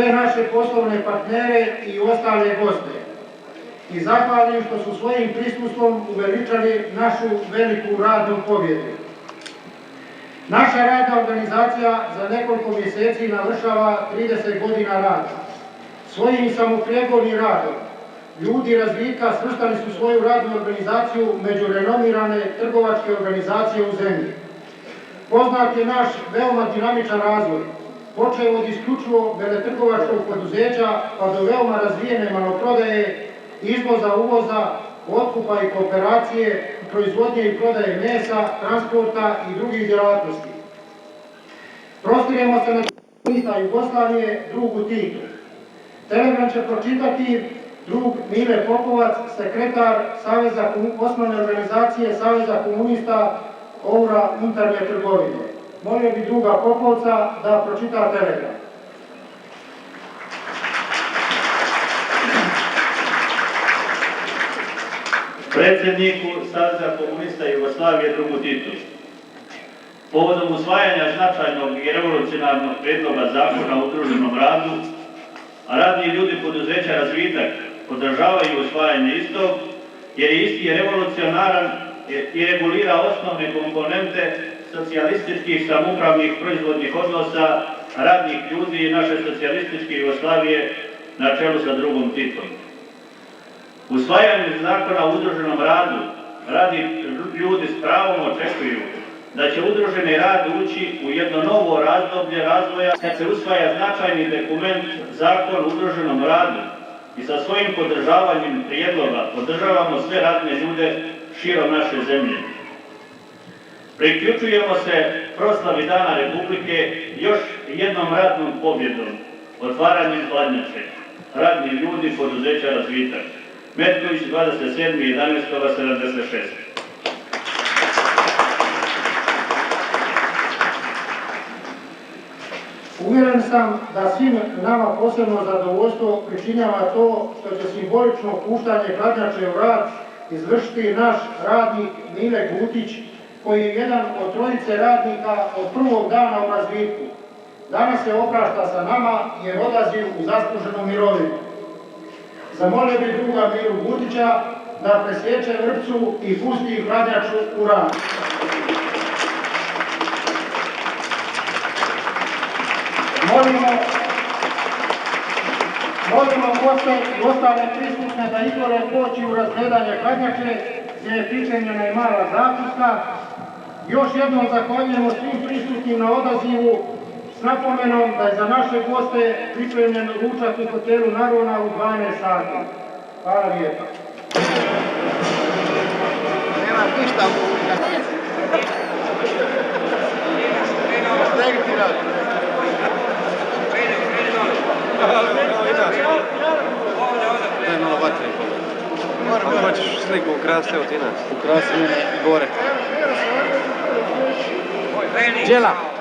sve naše poslovne partnere i ostale goste i zahvalim što su svojim prisustvom uveličali našu veliku radnu pobjedu. Naša radna organizacija za nekoliko mjeseci navršava 30 godina rada. Svojim samoprijegornim radom ljudi razvitka svrstali su svoju radnu organizaciju među renomirane trgovačke organizacije u zemlji. Poznat je naš veoma dinamičan razvoj, počeo od isključivo veletrgovačkog poduzeća pa do veoma razvijene maloprodaje, izvoza, uvoza, otkupa i kooperacije, proizvodnje i prodaje mesa, transporta i drugih djelatnosti. Prostiremo se na komunista Jugoslavije, drugu Titu. Telegram će pročitati drug Mile Popovac, sekretar osnovne organizacije Saveza komunista Oura unutarnje trgovine. Molio bi druga Popovca da pročita telegram. Predsjedniku Saveza komunista Jugoslavije drugu Titu. Povodom usvajanja značajnog i revolucionarnog prijedloga zakona o udruženom radu, a radni ljudi poduzeća Razvitak podržavaju usvajanje istog, jer je isti revolucionaran i regulira osnovne komponente socijalističkih samoupravnih proizvodnih odnosa radnih ljudi i naše socijalističke Jugoslavije na čelu sa drugom Titom. Usvajanjem zakona o udruženom radu, radni ljudi s pravom očekuju da će udruženi rad ući u jedno novo razdoblje razvoja kad se usvaja značajni dokument zakon o udruženom radu i sa svojim podržavanjem prijedloga podržavamo sve radne ljude širom naše zemlje. Priključujemo se proslavi Dana Republike još jednom radnom pobjedom, otvaranjem hladnjače. Radni ljudi poduzeća Razvitak. Metković, 27.11.76. Uvjeren sam da svim nama posebno zadovoljstvo pričinjava to što će simbolično puštanje hladnjače u rad izvršiti naš radnik Mile Gutić, koji je jedan od trojice radnika od prvog dana u Razvitku. Danas se oprašta sa nama jer odlazi u zasluženu mirovinu. Zamolio bi druga Milu Gutića da presječe vrpcu i pusti hladnjaču u rad. Molimo goste i ostale prisutne da izvole poći u razgledanje hladnjače gdje je pripremljena i mala zakuska. Još jednom zahvaljujemo svim prisutnim na odazivu s napomenom da je za naše goste pripremljen ručak u hotelu Narona u 12 sati. Hvala lijepa. Nema ništa u Daj malo vatre. Ako hoćeš sliku ukrasti, evo ti nas. Ukrasti mene gore. Đela.